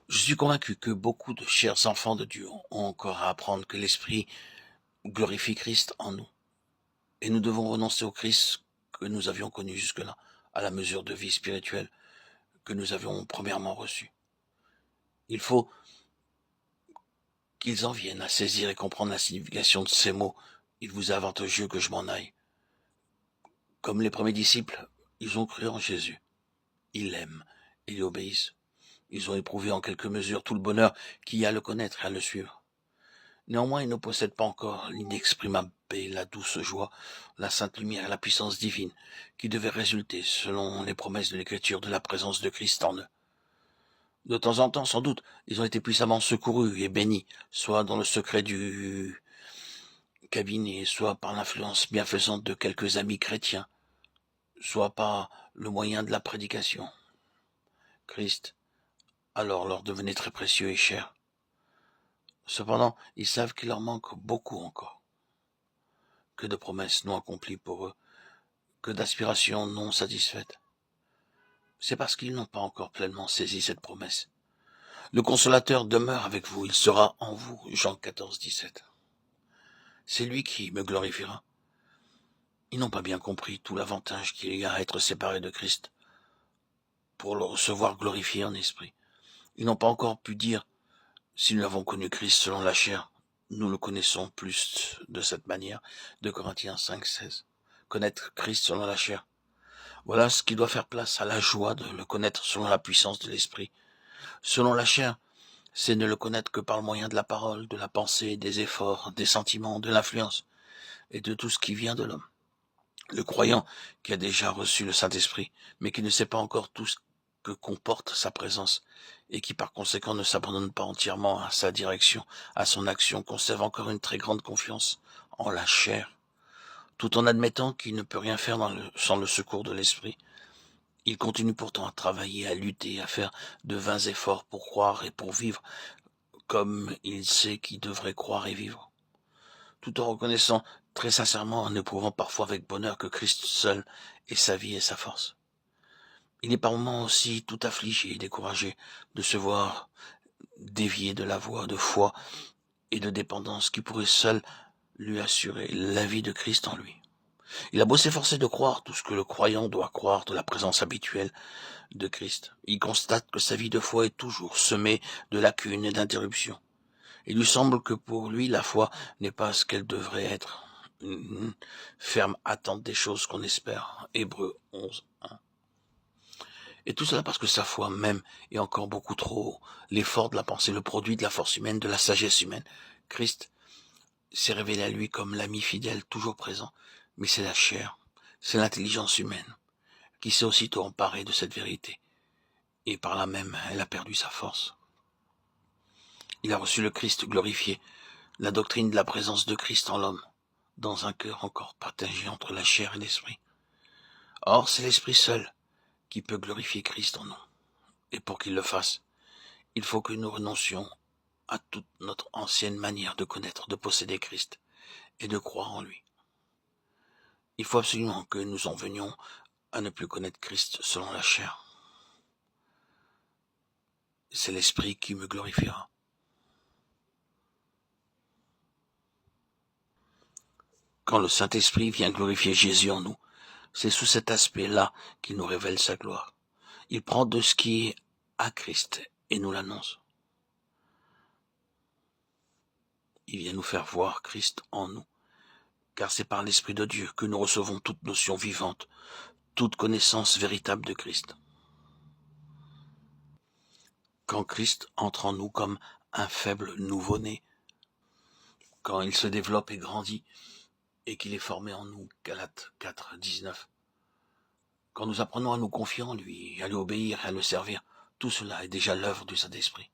Je suis convaincu que beaucoup de chers enfants de Dieu ont encore à apprendre que l'Esprit glorifie Christ en nous. Et nous devons renoncer au Christ que nous avions connu jusque-là, à la mesure de vie spirituelle que nous avions premièrement reçue. Il faut qu'ils en viennent à saisir et comprendre la signification de ces mots. Il vous est avantageux que je m'en aille. Comme les premiers disciples, ils ont cru en Jésus. Ils l'aiment et lui obéissent. Ils ont éprouvé en quelque mesure tout le bonheur qu'il y a à le connaître et à le suivre. Néanmoins, ils ne possèdent pas encore l'inexprimable paix, la douce joie, la sainte lumière et la puissance divine qui devaient résulter, selon les promesses de l'Écriture, de la présence de Christ en eux. De temps en temps, sans doute, ils ont été puissamment secourus et bénis, soit dans le secret du cabinet, soit par l'influence bienfaisante de quelques amis chrétiens, soit par le moyen de la prédication. Christ, alors, leur devenait très précieux et cher. Cependant, ils savent qu'il leur manque beaucoup encore, que de promesses non accomplies pour eux, que d'aspirations non satisfaites. C'est parce qu'ils n'ont pas encore pleinement saisi cette promesse. Le consolateur demeure avec vous, il sera en vous, Jean 14, 17. C'est lui qui me glorifiera. Ils n'ont pas bien compris tout l'avantage qu'il y a à être séparés de Christ pour le recevoir glorifié en esprit. Ils n'ont pas encore pu dire, si nous avons connu Christ selon la chair, nous le connaissons plus de cette manière, de Corinthiens 5, 16. Connaître Christ selon la chair. Voilà ce qui doit faire place à la joie de le connaître selon la puissance de l'esprit. Selon la chair, c'est ne le connaître que par le moyen de la parole, de la pensée, des efforts, des sentiments, de l'influence et de tout ce qui vient de l'homme. Le croyant qui a déjà reçu le Saint-Esprit, mais qui ne sait pas encore tout ce que comporte sa présence, et qui par conséquent ne s'abandonne pas entièrement à sa direction, à son action, conserve encore une très grande confiance en la chair, tout en admettant qu'il ne peut rien faire sans le secours de l'Esprit. Il continue pourtant à travailler, à lutter, à faire de vains efforts pour croire et pour vivre comme il sait qu'il devrait croire et vivre, tout en reconnaissant très sincèrement, en éprouvant parfois avec bonheur que Christ seul est sa vie et sa force. Il est par moments aussi tout affligé et découragé de se voir dévié de la voie de foi et de dépendance qui pourrait seul lui assurer la vie de Christ en lui. Il a beau s'efforcer de croire tout ce que le croyant doit croire de la présence habituelle de Christ. Il constate que sa vie de foi est toujours semée de lacunes et d'interruptions. Il lui semble que pour lui, la foi n'est pas ce qu'elle devrait être. Une ferme attente des choses qu'on espère. Hébreux 11, 1. Et tout cela parce que sa foi même est encore beaucoup trop l'effort de la pensée, le produit de la force humaine, de la sagesse humaine. Christ s'est révélé à lui comme l'ami fidèle toujours présent, mais c'est la chair, c'est l'intelligence humaine qui s'est aussitôt emparée de cette vérité. Et par là même, elle a perdu sa force. Il a reçu le Christ glorifié, la doctrine de la présence de Christ en l'homme, dans un cœur encore partagé entre la chair et l'esprit. Or, c'est l'esprit seul qui peut glorifier Christ en nous. Et pour qu'il le fasse, il faut que nous renoncions à toute notre ancienne manière de connaître, de posséder Christ et de croire en lui. Il faut absolument que nous en venions à ne plus connaître Christ selon la chair. C'est l'esprit qui me glorifiera. Quand le Saint-Esprit vient glorifier Jésus en nous, c'est sous cet aspect-là qu'il nous révèle sa gloire. Il prend de ce qui est à Christ et nous l'annonce. Il vient nous faire voir Christ en nous, car c'est par l'Esprit de Dieu que nous recevons toute notion vivante, toute connaissance véritable de Christ. Quand Christ entre en nous comme un faible nouveau-né, quand il se développe et grandit, et qu'il est formé en nous, Galates 4, 19. Quand nous apprenons à nous confier en lui, à lui obéir et à le servir, tout cela est déjà l'œuvre du Saint-Esprit.